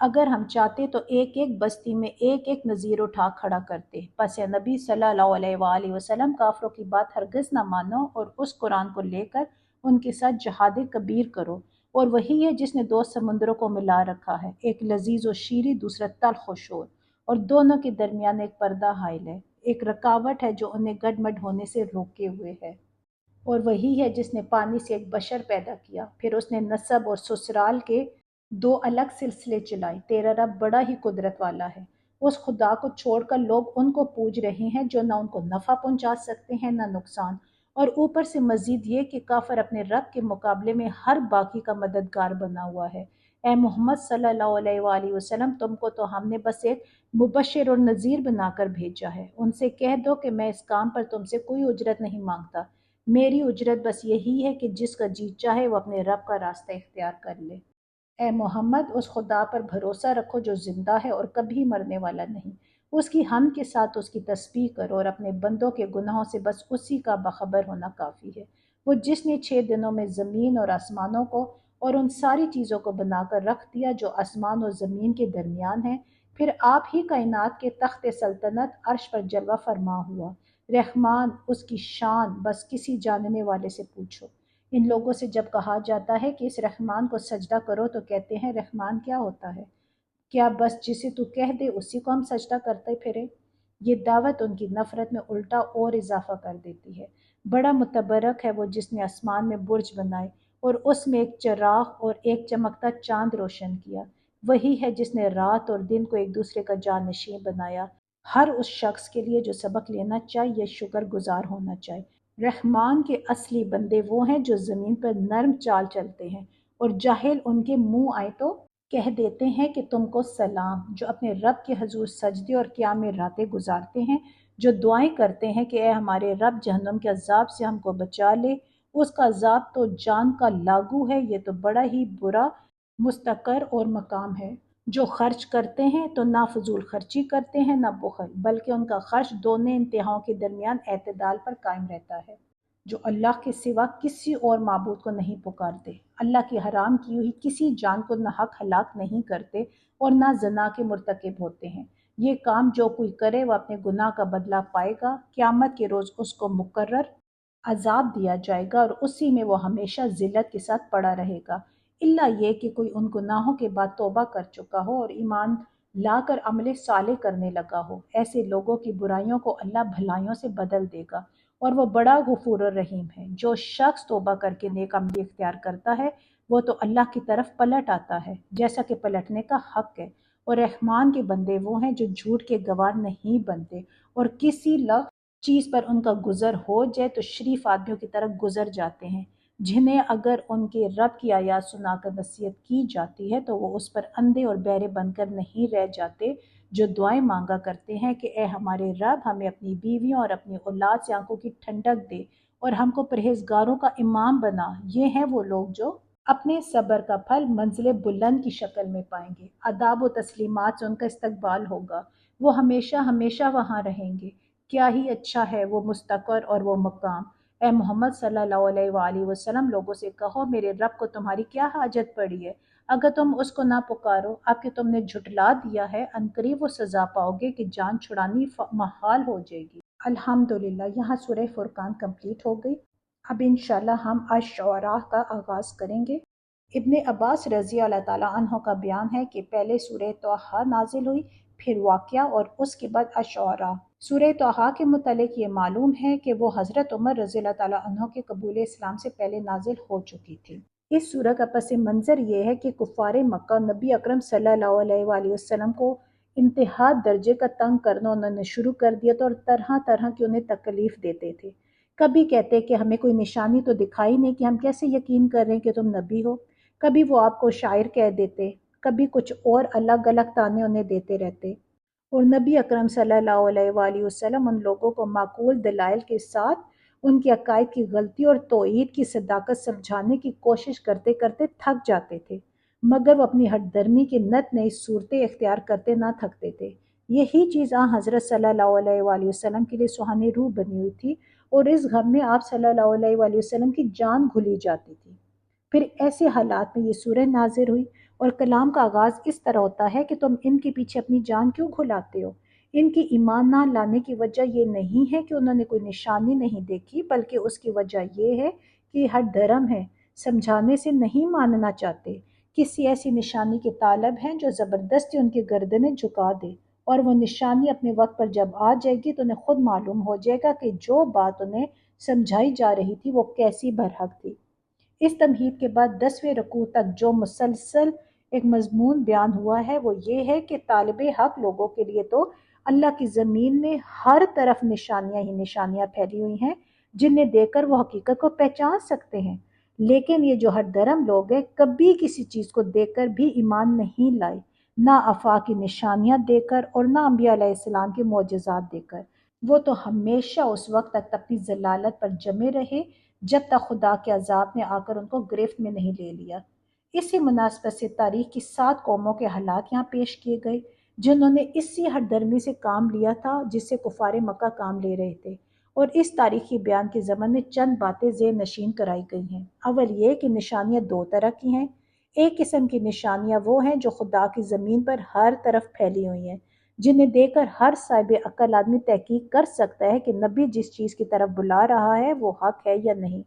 اگر ہم چاہتے تو ایک ایک بستی میں ایک ایک نذیر اٹھا کھڑا کرتے، پس اے نبی صلی اللہ علیہ وآلہ وسلم کافروں کی بات ہرگز نہ مانو اور اس قرآن کو لے کر ان کے ساتھ جہاد کبیر کرو، اور وہی ہے جس نے دو سمندروں کو ملا رکھا ہے، ایک لذیذ و شیریں دوسرا تلخ و شور، اور دونوں کے درمیان ایک پردہ حائل ہے، ایک رکاوٹ ہے جو انہیں گڈمڈ ہونے سے روکے ہوئے ہے، اور وہی ہے جس نے پانی سے ایک بشر پیدا کیا، پھر اس نے نسب اور سسرال کے دو الگ سلسلے چلائے، تیرا رب بڑا ہی قدرت والا ہے۔ اس خدا کو چھوڑ کر لوگ ان کو پوج رہے ہیں جو نہ ان کو نفع پہنچا سکتے ہیں نہ نقصان، اور اوپر سے مزید یہ کہ کافر اپنے رب کے مقابلے میں ہر باقی کا مددگار بنا ہوا ہے۔ اے محمد صلی اللہ علیہ وآلہ وسلم، تم کو تو ہم نے بس ایک مبشر اور نذیر بنا کر بھیجا ہے، ان سے کہہ دو کہ میں اس کام پر تم سے کوئی اجرت نہیں مانگتا، میری اجرت بس یہی ہے کہ جس کا جی چاہے وہ اپنے رب کا راستہ اختیار کر لے۔ اے محمد، اس خدا پر بھروسہ رکھو جو زندہ ہے اور کبھی مرنے والا نہیں، اس کی حمد کے ساتھ اس کی تسبیح کرو اور اپنے بندوں کے گناہوں سے بس اسی کا باخبر ہونا کافی ہے۔ وہ جس نے 6 دنوں میں زمین اور آسمانوں کو اور ان ساری چیزوں کو بنا کر رکھ دیا جو آسمان اور زمین کے درمیان ہے، پھر آپ ہی کائنات کے تخت سلطنت عرش پر جلوہ فرما ہوا، رحمان اس کی شان بس کسی جاننے والے سے پوچھو۔ ان لوگوں سے جب کہا جاتا ہے کہ اس رحمان کو سجدہ کرو تو کہتے ہیں رحمان کیا ہوتا ہے؟ کیا بس جسے تو کہہ دے اسی کو ہم سجدہ کرتے پھرے؟ یہ دعوت ان کی نفرت میں الٹا اور اضافہ کر دیتی ہے۔ بڑا متبرک ہے وہ جس نے آسمان میں برج بنائے اور اس میں ایک چراغ اور ایک چمکتا چاند روشن کیا، وہی ہے جس نے رات اور دن کو ایک دوسرے کا جانشین بنایا۔ ہر اس شخص کے لیے جو سبق لینا چاہیے شکر گزار ہونا چاہیے۔ رحمان کے اصلی بندے وہ ہیں جو زمین پر نرم چال چلتے ہیں، اور جاہل ان کے منہ آئے تو کہہ دیتے ہیں کہ تم کو سلام، جو اپنے رب کے حضور سجدے اور قیام راتیں گزارتے ہیں، جو دعائیں کرتے ہیں کہ اے ہمارے رب جہنم کے عذاب سے ہم کو بچا لے، اس کا عذاب تو جان کا لاگو ہے، یہ تو بڑا ہی برا مستقر اور مقام ہے۔ جو خرچ کرتے ہیں تو نہ فضول خرچی کرتے ہیں نہ بخل، بلکہ ان کا خرچ دونوں انتہاؤں کے درمیان اعتدال پر قائم رہتا ہے۔ جو اللہ کے سوا کسی اور معبود کو نہیں پکارتے، اللہ کی حرام کی ہوئی کسی جان کو نہ حق ہلاک نہیں کرتے اور نہ زنا کے مرتکب ہوتے ہیں۔ یہ کام جو کوئی کرے وہ اپنے گناہ کا بدلہ پائے گا، قیامت کے روز اس کو مقرر عذاب دیا جائے گا اور اسی میں وہ ہمیشہ ذلت کے ساتھ پڑا رہے گا، الا یہ کہ کوئی ان گناہوں کے بعد توبہ کر چکا ہو اور ایمان لا کر عمل صالح کرنے لگا ہو۔ ایسے لوگوں کی برائیوں کو اللہ بھلائیوں سے بدل دے گا، اور وہ بڑا غفور الرحیم ہے۔ جو شخص توبہ کر کے نیک عمل اختیار کرتا ہے وہ تو اللہ کی طرف پلٹ آتا ہے جیسا کہ پلٹنے کا حق ہے، اور رحمان کے بندے وہ ہیں جو جھوٹ کے گواہ نہیں بنتے، اور کسی لغو چیز پر ان کا گزر ہو جائے تو شریف آدمیوں کی طرح گزر جاتے ہیں، جنہیں اگر ان کے رب کی آیات سنا کر نصیحت کی جاتی ہے تو وہ اس پر اندھے اور بہرے بن کر نہیں رہ جاتے، جو دعائیں مانگا کرتے ہیں کہ اے ہمارے رب ہمیں اپنی بیویوں اور اپنی اولاد سے آنکھوں کی ٹھنڈک دے اور ہم کو پرہیزگاروں کا امام بنا۔ یہ ہیں وہ لوگ جو اپنے صبر کا پھل منزل بلند کی شکل میں پائیں گے، آداب و تسلیمات سے ان کا استقبال ہوگا، وہ ہمیشہ ہمیشہ وہاں رہیں گے۔ کیا ہی اچھا ہے وہ مستقر اور وہ مقام۔ اے محمد صلی اللہ علیہ وآلہ وسلم، لوگوں سے کہو میرے رب کو تمہاری کیا حاجت پڑی ہے؟ اگر تم اس کو نہ پکارو، اب کہ تم نے جھٹلا دیا ہے، عنقریب وہ سزا پاؤ گے کہ جان چھڑانی محال ہو جائے گی۔ الحمدللہ، یہاں سورہ فرقان کمپلیٹ ہو گئی۔ اب انشاءاللہ ہم آج شعراء کا آغاز کریں گے۔ ابن عباس رضی اللہ تعالیٰ عنہ کا بیان ہے کہ پہلے سورہ طٰہٰ نازل ہوئی، پھر واقعہ اور اس کے بعد الشعراء۔ سورہ طٰہٰ کے متعلق یہ معلوم ہے کہ وہ حضرت عمر رضی اللہ تعالیٰ عنہ کے قبول اسلام سے پہلے نازل ہو چکی تھی۔ اس سورہ کا پس منظر یہ ہے کہ کفار مکہ نبی اکرم صلی اللہ علیہ وآلہ وسلم کو انتہا درجے کا تنگ کرنا انہوں نے شروع کر دیا تھا، اور طرح طرح کی انہیں تکلیف دیتے تھے۔ کبھی کہتے کہ ہمیں کوئی نشانی تو دکھائی نہیں کہ ہم کیسے یقین کر رہے ہیں کہ تم نبی ہو، کبھی وہ آپ کو شاعر کہہ دیتے، کبھی کچھ اور الگ الگ تانے انہیں دیتے رہتے، اور نبی اکرم صلی اللہ علیہ وآلہ وسلم ان لوگوں کو معقول دلائل کے ساتھ ان کے عقائد کی غلطی اور توحید کی صداقت سمجھانے کی کوشش کرتے کرتے تھک جاتے تھے، مگر وہ اپنی ہٹ درمی کی نت نئی صورتیں اختیار کرتے نہ تھکتے تھے۔ یہی چیز حضرت صلی اللہ علیہ وآلہ وسلم کے لیے سہانی روح بنی ہوئی تھی، اور اس غم میں آپ صلی اللہ علیہ وآلہ وسلم کی جان گھلی جاتی تھی۔ پھر ایسے حالات میں یہ سورہ نازل ہوئی، اور کلام کا آغاز اس طرح ہوتا ہے کہ تم ان کے پیچھے اپنی جان کیوں گھلاتے ہو؟ ان کی ایمان نہ لانے کی وجہ یہ نہیں ہے کہ انہوں نے کوئی نشانی نہیں دیکھی، بلکہ اس کی وجہ یہ ہے کہ ہر دھرم ہے، سمجھانے سے نہیں ماننا چاہتے، کسی ایسی نشانی کے طالب ہیں جو زبردستی ان کی گردنیں جھکا دے، اور وہ نشانی اپنے وقت پر جب آ جائے گی تو انہیں خود معلوم ہو جائے گا کہ جو بات انہیں سمجھائی جا رہی تھی وہ کیسی برحق تھی۔ اس تمہید کے بعد 10ویں رکوع تک جو مسلسل ایک مضمون بیان ہوا ہے وہ یہ ہے کہ طالب حق لوگوں کے لیے تو اللہ کی زمین میں ہر طرف نشانیاں ہی نشانیاں پھیلی ہوئی ہیں جنہیں دیکھ کر وہ حقیقت کو پہچان سکتے ہیں، لیکن یہ جو ہر درم لوگ ہیں کبھی کسی چیز کو دیکھ کر بھی ایمان نہیں لائے، نہ آفاقی نشانیاں دیکھ کر اور نہ انبیاء علیہ السلام کے معجزات دیکھ کر۔ وہ تو ہمیشہ اس وقت تک اپنی ضلالت پر جمے رہے جب تک خدا کے عذاب نے آ کر ان کو گرفت میں نہیں لے لیا۔ اسی مناسبت سے تاریخ کی 7 قوموں کے حالات یہاں پیش کیے گئے جنہوں نے اسی ہر درمی سے کام لیا تھا جس سے کفار مکہ کام لے رہے تھے، اور اس تاریخی بیان کے ضمن میں چند باتیں ذہن نشین کرائی گئی ہیں۔ اول یہ کہ نشانیاں 2 طرح کی ہیں۔ ایک قسم کی نشانیاں وہ ہیں جو خدا کی زمین پر ہر طرف پھیلی ہوئی ہیں، جنہیں دیکھ کر ہر صاحب عقل آدمی تحقیق کر سکتا ہے کہ نبی جس چیز کی طرف بلا رہا ہے وہ حق ہے یا نہیں۔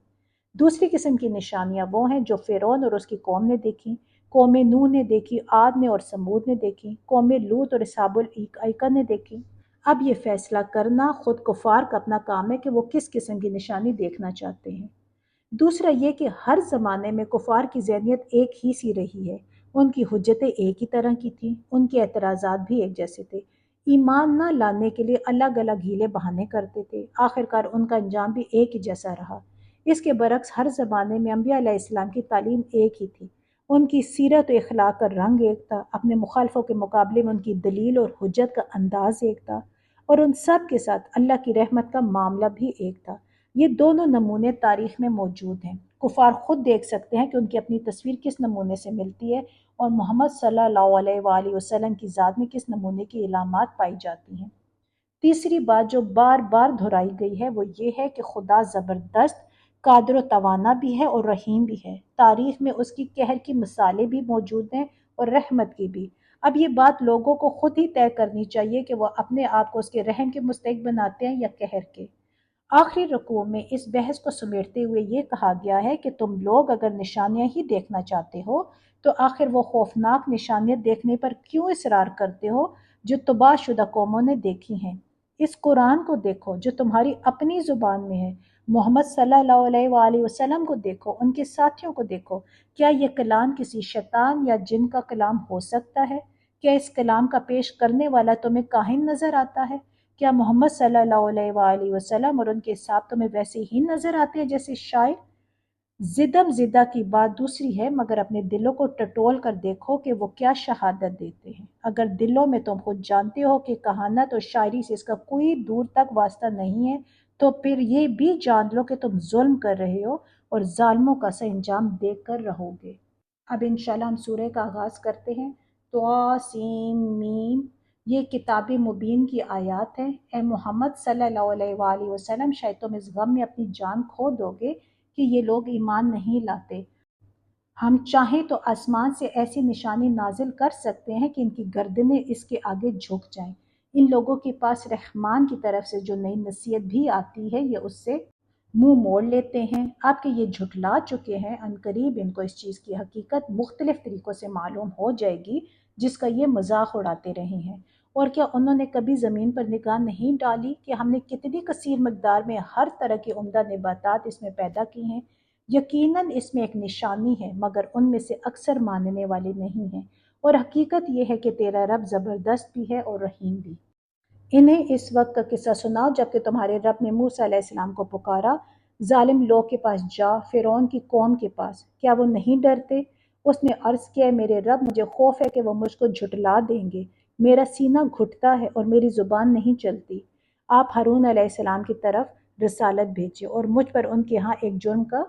دوسری قسم کی نشانیاں وہ ہیں جو فرعون اور اس کی قوم نے دیکھی، قوم نوح نے دیکھی، عاد نے اور سمود نے دیکھی، قوم لوط اور اصحاب الایکہ نے دیکھی۔ اب یہ فیصلہ کرنا خود کفار کا اپنا کام ہے کہ وہ کس قسم کی نشانی دیکھنا چاہتے ہیں۔ دوسرا یہ کہ ہر زمانے میں کفار کی ذہنیت ایک ہی سی رہی ہے، ان کی حجتیں ایک ہی طرح کی تھیں، ان کے اعتراضات بھی ایک جیسے تھے، ایمان نہ لانے کے لیے الگ الگ ہیلے بہانے کرتے تھے، آخرکار ان کا انجام بھی ایک ہی جیسا رہا۔ اس کے برعکس ہر زمانے میں انبیاء علیہ السلام کی تعلیم ایک ہی تھی، ان کی سیرت و اخلاق کا رنگ ایک تھا، اپنے مخالفوں کے مقابلے میں ان کی دلیل اور حجت کا انداز ایک تھا، اور ان سب کے ساتھ اللہ کی رحمت کا معاملہ بھی ایک تھا۔ یہ دونوں نمونے تاریخ میں موجود ہیں، کفار خود دیکھ سکتے ہیں کہ ان کی اپنی تصویر کس نمونے سے ملتی ہے اور محمد صلی اللہ علیہ وآلہ وسلم کی ذات میں کس نمونے کی علامات پائی جاتی ہیں۔ تیسری بات جو بار بار دہرائی گئی ہے وہ یہ ہے کہ خدا زبردست، قادر و توانا بھی ہے اور رحیم بھی ہے، تاریخ میں اس کی قہر کی مثالیں بھی موجود ہیں اور رحمت کی بھی۔ اب یہ بات لوگوں کو خود ہی طے کرنی چاہیے کہ وہ اپنے آپ کو اس کے رحم کے مستحق بناتے ہیں یا قہر کے۔ آخری رکوع میں اس بحث کو سمیٹتے ہوئے یہ کہا گیا ہے کہ تم لوگ اگر نشانیاں ہی دیکھنا چاہتے ہو تو آخر وہ خوفناک نشانیاں دیکھنے پر کیوں اصرار کرتے ہو جو تباہ شدہ قوموں نے دیکھی ہیں؟ اس قرآن کو دیکھو جو تمہاری اپنی زبان میں ہے، محمد صلی اللہ علیہ وآلہ وسلم کو دیکھو، ان کے ساتھیوں کو دیکھو، کیا یہ کلام کسی شیطان یا جن کا کلام ہو سکتا ہے؟ کیا اس کلام کا پیش کرنے والا تمہیں کاہن نظر آتا ہے؟ کیا محمد صلی اللہ علیہ وآلہ وسلم اور ان کے صحابہ تمہیں ویسے ہی نظر آتے ہیں جیسے شاعر؟ زدم زدہ کی بات دوسری ہے، مگر اپنے دلوں کو ٹٹول کر دیکھو کہ وہ کیا شہادت دیتے ہیں۔ اگر دلوں میں تم خود جانتے ہو کہ کہانت اور شاعری سے اس کا کوئی دور تک واسطہ نہیں ہے تو پھر یہ بھی جان لو کہ تم ظلم کر رہے ہو اور ظالموں کا سا انجام دیکھ کر رہو گے۔ اب انشاءاللہ ہم سورہ کا آغاز کرتے ہیں۔ طاسیم، یہ کتاب مبین کی آیات ہے۔ اے محمد صلی اللہ علیہ وآلہ وسلم، شاید تم اس غم میں اپنی جان کھو دو گے کہ یہ لوگ ایمان نہیں لاتے۔ ہم چاہیں تو آسمان سے ایسی نشانی نازل کر سکتے ہیں کہ ان کی گردنیں اس کے آگے جھک جائیں۔ ان لوگوں کے پاس رحمان کی طرف سے جو نئی نصیحت بھی آتی ہے یہ اس سے منہ موڑ لیتے ہیں۔ اب کہ یہ جھٹلا چکے ہیں، عنقریب ان کو اس چیز کی حقیقت مختلف طریقوں سے معلوم ہو جائے گی جس کا یہ مذاق اڑاتے رہے ہیں۔ اور کیا انہوں نے کبھی زمین پر نگاہ نہیں ڈالی کہ ہم نے کتنی کثیر مقدار میں ہر طرح کی عمدہ نباتات اس میں پیدا کی ہیں؟ یقیناً اس میں ایک نشانی ہے، مگر ان میں سے اکثر ماننے والے نہیں ہیں، اور حقیقت یہ ہے کہ تیرا رب زبردست بھی ہے اور رحیم بھی۔ انہیں اس وقت کا قصہ سناؤ جبکہ تمہارے رب نے موسیٰ علیہ السلام کو پکارا، ظالم لوگ کے پاس جا، فرعون کی قوم کے پاس، کیا وہ نہیں ڈرتے؟ اس نے عرض کیا، میرے رب مجھے خوف ہے کہ وہ مجھ کو جھٹلا دیں گے، میرا سینہ گھٹتا ہے اور میری زبان نہیں چلتی۔ آپ ہارون علیہ السلام کی طرف رسالت بھیجے اور مجھ پر ان کے ہاں ایک جرم کا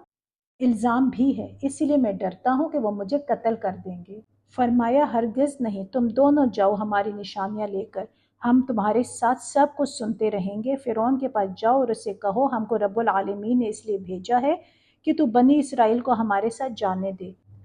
الزام بھی ہے، اس لیے میں ڈرتا ہوں کہ وہ مجھے قتل کر دیں گے۔ فرمایا، ہرگز نہیں، تم دونوں جاؤ ہماری نشانیاں لے کر، ہم تمہارے ساتھ سب کچھ سنتے رہیں گے۔ فرعون کے پاس جاؤ اور اسے کہو، ہم کو رب العالمین نے اس لیے بھیجا ہے کہ تو بنی اسرائیل کو ہمارے ساتھ جانے دے۔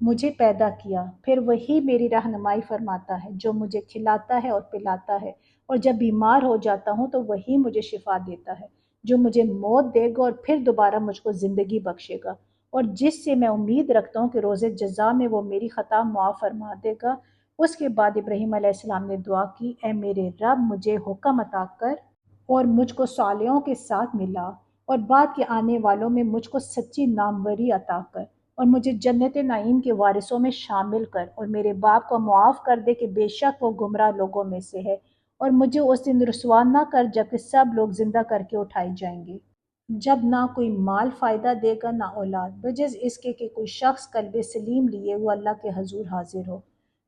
مجھے پیدا کیا، پھر وہی میری رہنمائی فرماتا ہے، جو مجھے کھلاتا ہے اور پلاتا ہے، اور جب بیمار ہو جاتا ہوں تو وہی مجھے شفا دیتا ہے، جو مجھے موت دے گا اور پھر دوبارہ مجھ کو زندگی بخشے گا، اور جس سے میں امید رکھتا ہوں کہ روز جزا میں وہ میری خطا معاف فرما دے گا۔ اس کے بعد ابراہیم علیہ السلام نے دعا کی، اے میرے رب، مجھے حکم عطا کر اور مجھ کو صالحوں کے ساتھ ملا، اور بعد کے آنے والوں میں مجھ کو سچی ناموری عطا کر، اور مجھے جنت نعیم کے وارثوں میں شامل کر، اور میرے باپ کو معاف کر دے کہ بے شک وہ گمراہ لوگوں میں سے ہے، اور مجھے اس دن رسوا نہ کر جبکہ سب لوگ زندہ کر کے اٹھائے جائیں گے، جب نہ کوئی مال فائدہ دے گا نہ اولاد، بجز اس کے کہ کوئی شخص قلب سلیم لیے وہ اللہ کے حضور حاضر ہو۔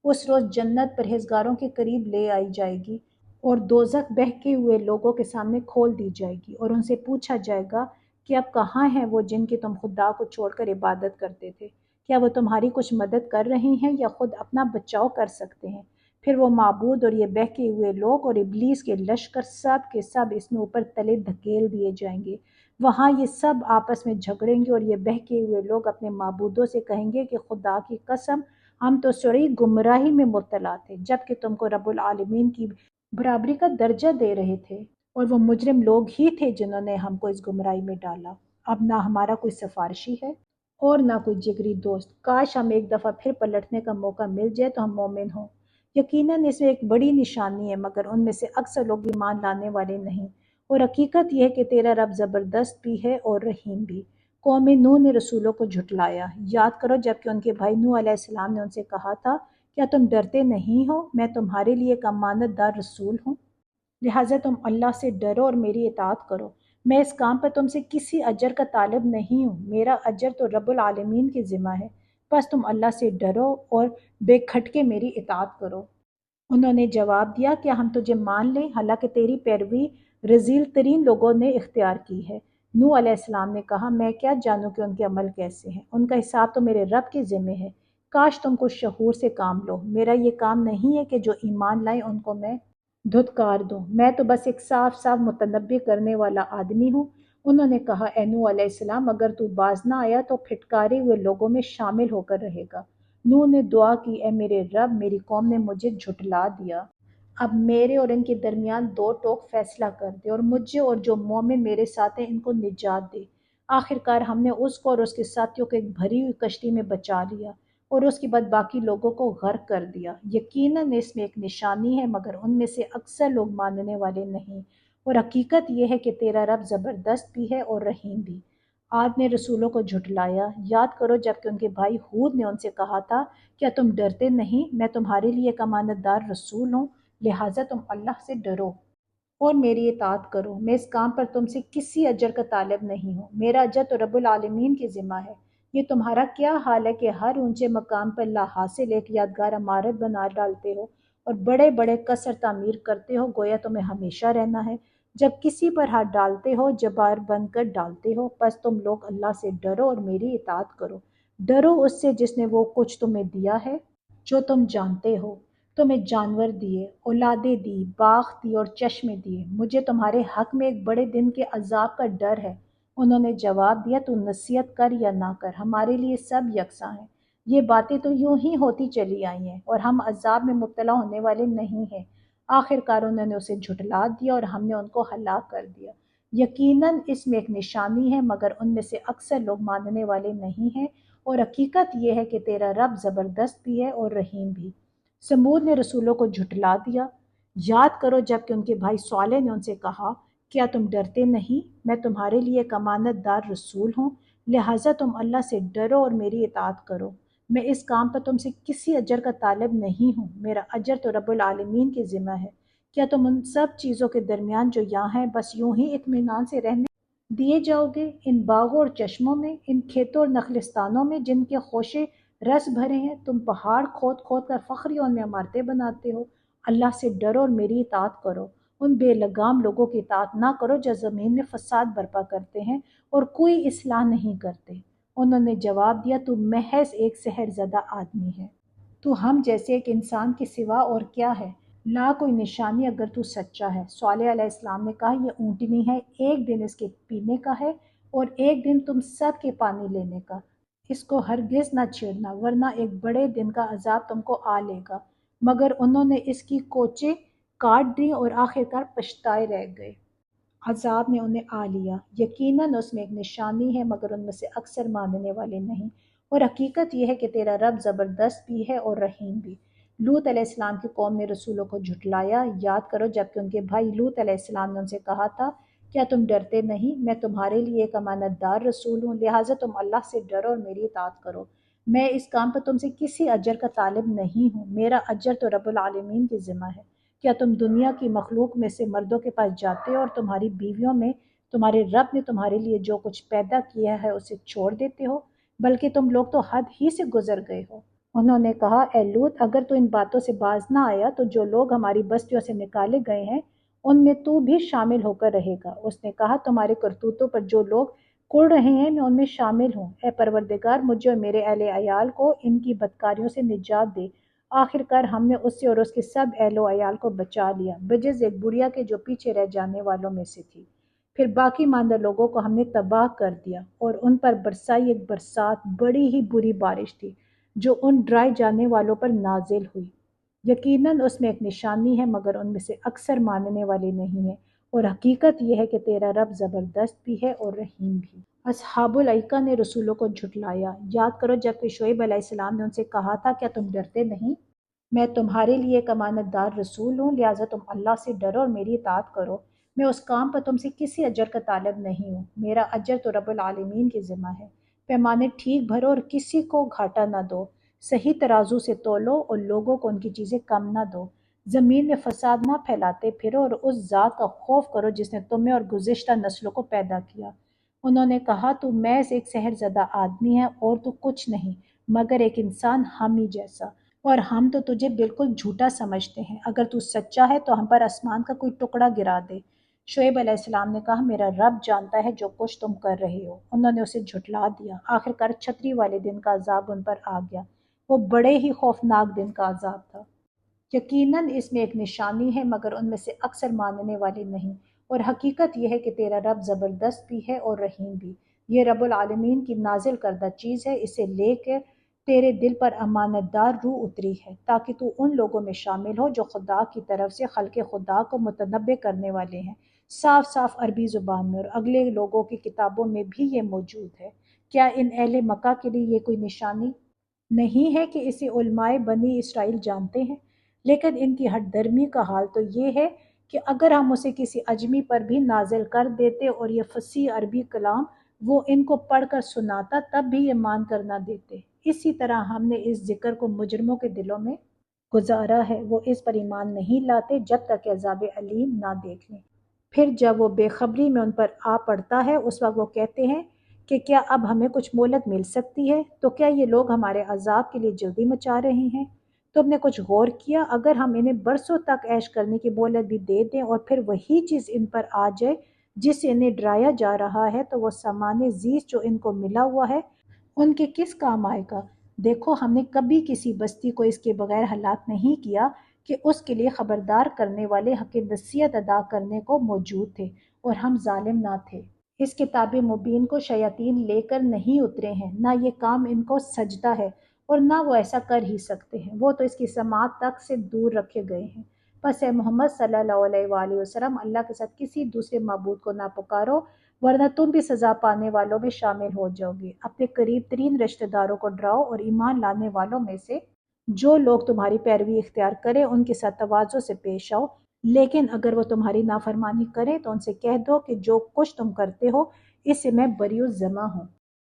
اس روز جنت پرہیزگاروں کے قریب لے آئی جائے گی، اور دوزخ بہکے ہوئے لوگوں کے سامنے کھول دی جائے گی، اور ان سے پوچھا جائے گا کہ اب کہاں ہیں وہ جن کی تم خدا کو چھوڑ کر عبادت کرتے تھے؟ کیا وہ تمہاری کچھ مدد کر رہے ہیں یا خود اپنا بچاؤ کر سکتے ہیں؟ پھر وہ معبود اور یہ بہکے ہوئے لوگ اور ابلیس کے لشکر سب کے سب اس میں اوپر تلے دھکیل دیے جائیں گے۔ وہاں یہ سب آپس میں جھگڑیں گے، اور یہ بہکے ہوئے لوگ اپنے معبودوں سے کہیں گے کہ خدا کی قسم، ہم تو سری گمراہی میں مبتلا تھے جبکہ تم کو رب العالمین کی برابری کا درجہ دے رہے تھے، اور وہ مجرم لوگ ہی تھے جنہوں نے ہم کو اس گمراہی میں ڈالا۔ اب نہ ہمارا کوئی سفارشی ہے اور نہ کوئی جگری دوست، کاش ہم ایک دفعہ پھر پلٹنے کا موقع مل جائے تو ہم مومن ہوں۔ یقیناً اس میں ایک بڑی نشانی ہے، مگر ان میں سے اکثر لوگ ایمان لانے والے نہیں، اور حقیقت یہ ہے کہ تیرا رب زبردست بھی ہے اور رحیم بھی۔ قوم نوح نے رسولوں کو جھٹلایا، یاد کرو جب کہ ان کے بھائی نوح علیہ السلام نے ان سے کہا تھا، کیا تم ڈرتے نہیں ہو؟ میں تمہارے لیے ایک امانت دار رسول ہوں، لہٰذا تم اللہ سے ڈرو اور میری اطاعت کرو۔ میں اس کام پر تم سے کسی اجر کا طالب نہیں ہوں، میرا اجر تو رب العالمین کے ذمہ ہے، بس تم اللہ سے ڈرو اور بے کھٹکے میری اطاعت کرو۔ انہوں نے جواب دیا، کیا ہم تجھے مان لیں حالانکہ تیری پیروی رذیل ترین لوگوں نے اختیار کی ہے؟ نوح علیہ السلام نے کہا، میں کیا جانوں کہ ان کے عمل کیسے ہیں، ان کا حساب تو میرے رب کے ذمہ ہے۔ کاش تم کچھ شعور سے کام لو، میرا یہ کام نہیں ہے کہ جو ایمان لائیں ان کو میں دھتکار دوں، میں تو بس ایک صاف صاف متنبع کرنے والا آدمی ہوں۔ انہوں نے کہا، اے نوح علیہ السلام، اگر تو باز نہ آیا تو پھٹکارے ہوئے لوگوں میں شامل ہو کر رہے گا۔ نوح نے دعا کی، اے میرے رب، میری قوم نے مجھے جھٹلا دیا، اب میرے اور ان کے درمیان دو ٹوک فیصلہ کر دے، اور مجھے اور جو مومن میرے ساتھ ہیں ان کو نجات دے۔ آخر کار ہم نے اس کو اور اس کے ساتھیوں کو ایک بھری ہوئی کشتی میں بچا لیا، اور اس کے بعد باقی لوگوں کو غرق کر دیا۔ یقیناً اس میں ایک نشانی ہے، مگر ان میں سے اکثر لوگ ماننے والے نہیں، اور حقیقت یہ ہے کہ تیرا رب زبردست بھی ہے اور رحیم بھی۔ عاد نے رسولوں کو جھٹلایا، یاد کرو جب کہ ان کے بھائی ہود نے ان سے کہا تھا، کیا تم ڈرتے نہیں؟ میں تمہارے لیے ایک امانت دار رسول ہوں، لہٰذا تم اللہ سے ڈرو اور میری اطاعت کرو۔ میں اس کام پر تم سے کسی اجر کا طالب نہیں ہوں، میرا اجر تو رب العالمین کے ذمہ ہے۔ یہ تمہارا کیا حال ہے کہ ہر اونچے مقام پر لا حاصل ایک یادگار عمارت بنا ڈالتے ہو اور بڑے بڑے قصر تعمیر کرتے ہو گویا تمہیں ہمیشہ رہنا ہے، جب کسی پر ہاتھ ڈالتے ہو جبار بن کر ڈالتے ہو۔ بس تم لوگ اللہ سے ڈرو اور میری اطاعت کرو، ڈرو اس سے جس نے وہ کچھ تمہیں دیا ہے جو تم جانتے ہو، تمہیں جانور دیے، اولادیں دی، باغ دی اور چشمے دیے، مجھے تمہارے حق میں ایک بڑے دن کے عذاب کا ڈر ہے۔ انہوں نے جواب دیا، تو نصیحت کر یا نہ کر، ہمارے لیے سب یکساں ہیں، یہ باتیں تو یوں ہی ہوتی چلی آئی ہیں اور ہم عذاب میں مبتلا ہونے والے نہیں ہیں۔ آخر کار انہوں نے اسے جھٹلا دیا اور ہم نے ان کو ہلاک کر دیا۔ یقیناً اس میں ایک نشانی ہے، مگر ان میں سے اکثر لوگ ماننے والے نہیں ہیں، اور حقیقت یہ ہے کہ تیرا رب زبردست بھی ہے اور رحیم بھی۔ سمود نے رسولوں کو جھٹلا دیا، یاد کرو جب کہ ان کے بھائی صالح نے ان سے کہا، کیا تم ڈرتے نہیں؟ میں تمہارے لیے ایک امانت دار رسول ہوں، لہٰذا تم اللہ سے ڈرو اور میری اطاعت کرو۔ میں اس کام پر تم سے کسی اجر کا طالب نہیں ہوں، میرا اجر تو رب العالمین کے ذمہ ہے۔ کیا تم ان سب چیزوں کے درمیان جو یہاں ہیں بس یوں ہی اطمینان سے رہنے دیے جاؤ گے؟ ان باغوں اور چشموں میں، ان کھیتوں اور نخلستانوں میں جن کے خوشے رس بھرے ہیں، تم پہاڑ کھود کھود کر فخری ان میں عمارتیں بناتے ہو۔ اللہ سے ڈرو اور میری اطاعت کرو، ان بے لگام لوگوں کی اطاعت نہ کرو جو زمین میں فساد برپا کرتے ہیں اور کوئی اصلاح نہیں کرتے۔ انہوں نے جواب دیا، تو محض ایک سحر زدہ آدمی ہے، تو ہم جیسے ایک انسان کے سوا اور کیا ہے، لا کوئی نشانی اگر تو سچا ہے۔ صالح علیہ السلام نے کہا، یہ اونٹنی ہے، ایک دن اس کے پینے کا ہے اور ایک دن تم سب کے پانی لینے کا، اس کو ہرگز نہ چھیڑنا ورنہ ایک بڑے دن کا عذاب تم کو آ لے گا۔ مگر انہوں نے اس کی کوچیں کاٹ دیں اور آخرکار پچھتائے رہ گئے۔ عذاب نے انہیں آ لیا، یقیناً اس میں ایک نشانی ہے مگر ان میں سے اکثر ماننے والے نہیں، اور حقیقت یہ ہے کہ تیرا رب زبردست بھی ہے اور رحیم بھی۔ لوط علیہ السلام کی قوم نے رسولوں کو جھٹلایا، یاد کرو جبکہ ان کے بھائی لوط علیہ السلام نے ان سے کہا تھا، کیا تم ڈرتے نہیں؟ میں تمہارے لیے ایک امانت دار رسول ہوں، لہٰذا تم اللہ سے ڈرو اور میری اطاعت کرو۔ میں اس کام پر تم سے کسی اجر کا طالب نہیں ہوں، میرا اجر تو رب العالمین کی ذمہ ہے۔ کیا تم دنیا کی مخلوق میں سے مردوں کے پاس جاتے ہو اور تمہاری بیویوں میں تمہارے رب نے تمہارے لیے جو کچھ پیدا کیا ہے اسے چھوڑ دیتے ہو؟ بلکہ تم لوگ تو حد ہی سے گزر گئے ہو۔ انہوں نے کہا، اے لوط، اگر تو ان باتوں سے باز نہ آیا تو جو لوگ ہماری بستیوں سے نکالے گئے ہیں ان میں تو بھی شامل ہو کر رہے گا۔ اس نے کہا، تمہارے کرتوتوں پر جو لوگ کڑ رہے ہیں میں ان میں شامل ہوں۔ اے پروردگار، مجھے اور میرے اہل عیال کو ان کی بدکاریوں سے نجات دے۔ آخر کار ہم نے اس سے اور اس کے سب اہل و عیال کو بچا لیا، بجز ایک بڑھیا کے جو پیچھے رہ جانے والوں میں سے تھی۔ پھر باقی ماندہ لوگوں کو ہم نے تباہ کر دیا اور ان پر برسائی ایک برسات، بڑی ہی بری بارش تھی جو ان ڈرائے جانے والوں پر نازل ہوئی۔ یقیناً اس میں ایک نشانی ہے مگر ان میں سے اکثر ماننے والے نہیں ہیں، اور حقیقت یہ ہے کہ تیرا رب زبردست بھی ہے اور رحیم بھی۔ اصحاب الایکہ نے رسولوں کو جھٹلایا، یاد کرو جبکہ شعیب علیہ السلام نے ان سے کہا تھا، کیا تم ڈرتے نہیں؟ میں تمہارے لیے ایک امانت دار رسول ہوں، لہٰذا تم اللہ سے ڈرو اور میری اطاعت کرو۔ میں اس کام پر تم سے کسی اجر کا طالب نہیں ہوں، میرا اجر تو رب العالمین کی ذمہ ہے۔ پیمانے ٹھیک بھرو اور کسی کو گھاٹا نہ دو، صحیح ترازو سے تولو اور لوگوں کو ان کی چیزیں کم نہ دو۔ زمین میں فساد نہ پھیلاتے پھرو اور اس ذات کا خوف کرو جس نے تمہیں اور گزشتہ نسلوں کو پیدا کیا۔ انہوں نے کہا، تو محض ایک سحر زدہ آدمی ہے اور تو کچھ نہیں مگر ایک انسان ہم ہی جیسا، اور ہم تو تجھے بالکل جھوٹا سمجھتے ہیں۔ اگر تو سچا ہے تو ہم پر آسمان کا کوئی ٹکڑا گرا دے۔ شعیب علیہ السلام نے کہا، میرا رب جانتا ہے جو کچھ تم کر رہے ہو۔ انہوں نے اسے جھٹلا دیا، آخرکار چھتری والے دن کا عذاب ان پر آ گیا۔ وہ بڑے ہی خوفناک دن کا عذاب تھا۔ یقیناً اس میں ایک نشانی ہے مگر ان میں سے اکثر ماننے والے نہیں، اور حقیقت یہ ہے کہ تیرا رب زبردست بھی ہے اور رحیم بھی۔ یہ رب العالمین کی نازل کردہ چیز ہے، اسے لے کر تیرے دل پر امانت دار روح اتری ہے تاکہ تو ان لوگوں میں شامل ہو جو خدا کی طرف سے خلق خدا کو متنبع کرنے والے ہیں، صاف صاف عربی زبان میں، اور اگلے لوگوں کی کتابوں میں بھی یہ موجود ہے۔ کیا ان اہل مکہ کے لیے یہ کوئی نشانی نہیں ہے کہ اسے علماء بنی اسرائیل جانتے ہیں؟ لیکن ان کی ہٹ درمی کا حال تو یہ ہے کہ اگر ہم اسے کسی اجمی پر بھی نازل کر دیتے اور یہ فصیح عربی کلام وہ ان کو پڑھ کر سناتا تب بھی یہ مان کر نہ دیتے۔ اسی طرح ہم نے اس ذکر کو مجرموں کے دلوں میں گزارا ہے، وہ اس پر ایمان نہیں لاتے جب تک کہ عذاب علیم نہ دیکھ لیں۔ پھر جب وہ بے خبری میں ان پر آ پڑتا ہے اس وقت وہ کہتے ہیں کہ کیا اب ہمیں کچھ مہلت مل سکتی ہے؟ تو کیا یہ لوگ ہمارے عذاب کے لیے جلدی مچا رہے ہیں؟ تم نے کچھ غور کیا؟ اگر ہم انہیں برسوں تک عیش کرنے کی مہلت بھی دے دیں اور پھر وہی چیز ان پر آ جائے جس سے انہیں ڈرایا جا رہا ہے تو وہ سامان زیست جو ان کو ملا ہوا ہے ان کے کس کام آئے گا؟ دیکھو، ہم نے کبھی کسی بستی کو اس کے بغیر ہلاک نہیں کیا کہ اس کے لیے خبردار کرنے والے حق نصیحت ادا کرنے کو موجود تھے اور ہم ظالم نہ تھے۔ اس کتاب مبین کو شیاطین لے کر نہیں اترے ہیں، نہ یہ کام ان کو سجدہ ہے اور نہ وہ ایسا کر ہی سکتے ہیں، وہ تو اس کی سماعت تک سے دور رکھے گئے ہیں۔ پس اے محمد صلی اللہ علیہ وآلہ وسلم، اللہ کے ساتھ کسی دوسرے معبود کو نہ پکارو ورنہ تم بھی سزا پانے والوں میں شامل ہو جاؤ گے۔ اپنے قریب ترین رشتہ داروں کو ڈراؤ اور ایمان لانے والوں میں سے جو لوگ تمہاری پیروی اختیار کریں ان کے ساتھ تواضع سے پیش آؤ، لیکن اگر وہ تمہاری نافرمانی کریں تو ان سے کہہ دو کہ جو کچھ تم کرتے ہو اس سے میں بری الذمہ ہوں،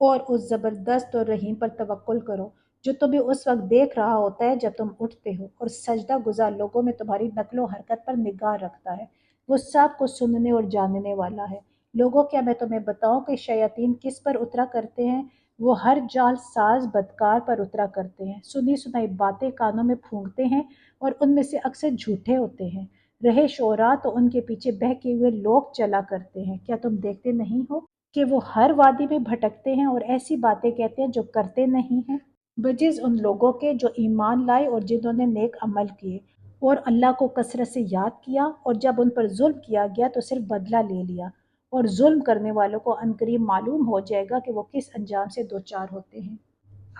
اور اس زبردست اور رحیم پر توکل کرو جو تمہیں اس وقت دیکھ رہا ہوتا ہے جب تم اٹھتے ہو، اور سجدہ گزار لوگوں میں تمہاری نقل و حرکت پر نگاہ رکھتا ہے، وہ سب کو سننے اور جاننے والا ہے۔ لوگوں، کیا میں تمہیں بتاؤں کہ شیاطین کس پر اترا کرتے ہیں؟ وہ ہر جال ساز بدکار پر اترا کرتے ہیں، سنی سنائی باتیں کانوں میں پھونکتے ہیں اور ان میں سے اکثر جھوٹے ہوتے ہیں۔ رہے شعراء تو ان کے پیچھے بہکے ہوئے لوگ چلا کرتے ہیں، کیا تم دیکھتے نہیں ہو کہ وہ ہر وادی میں بھٹکتے ہیں اور ایسی باتیں کہتے ہیں جو کرتے نہیں ہیں، بجز ان لوگوں کے جو ایمان لائے اور جنہوں نے نیک عمل کیے اور اللہ کو کثرت سے یاد کیا، اور جب ان پر ظلم کیا گیا تو صرف بدلہ لے لیا، اور ظلم کرنے والوں کو عنقریب معلوم ہو جائے گا کہ وہ کس انجام سے دوچار ہوتے ہیں۔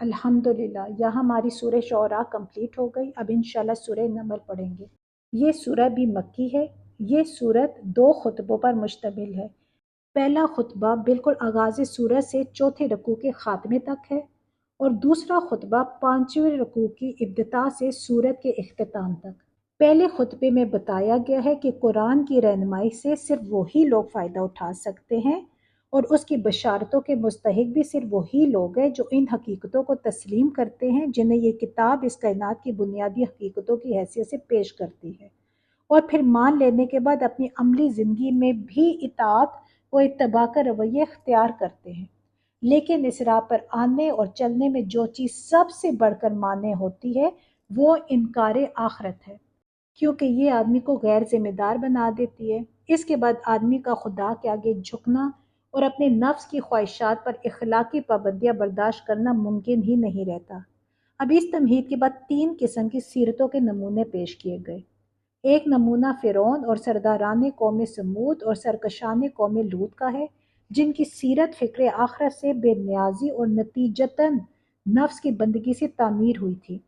الحمدللہ، یہاں ہماری سورہ شعراء کمپلیٹ ہو گئی۔ اب انشاءاللہ سورہ نمل پڑھیں گے۔ یہ سورہ بھی مکی ہے۔ یہ سورت 2 خطبوں پر مشتمل ہے۔ پہلا خطبہ بالکل آغاز سورت سے چوتھے رکوع کے خاتمے تک ہے، اور دوسرا خطبہ 5ویں رکوع کی ابتداء سے سورت کے اختتام تک۔ پہلے خطبے میں بتایا گیا ہے کہ قرآن کی رہنمائی سے صرف وہی لوگ فائدہ اٹھا سکتے ہیں، اور اس کی بشارتوں کے مستحق بھی صرف وہی لوگ ہیں جو ان حقیقتوں کو تسلیم کرتے ہیں جنہیں یہ کتاب اس کائنات کی بنیادی حقیقتوں کی حیثیت سے پیش کرتی ہے، اور پھر مان لینے کے بعد اپنی عملی زندگی میں بھی اطاعت و اتباع کا رویہ اختیار کرتے ہیں۔ لیکن اس راہ پر آنے اور چلنے میں جو چیز سب سے بڑھ کر مانے ہوتی ہے وہ انکار آخرت ہے، کیونکہ یہ آدمی کو غیر ذمہ دار بنا دیتی ہے۔ اس کے بعد آدمی کا خدا کے آگے جھکنا اور اپنے نفس کی خواہشات پر اخلاقی پابندیاں برداشت کرنا ممکن ہی نہیں رہتا۔ اب اس تمہید کے بعد 3 قسم کی سیرتوں کے نمونے پیش کیے گئے۔ ایک نمونہ فرعون اور سرداران قوم سمود اور سرکشان قوم لوط کا ہے، جن کی سیرت فکر آخرت سے بے نیازی اور نتیجتاً نفس کی بندگی سے تعمیر ہوئی تھی۔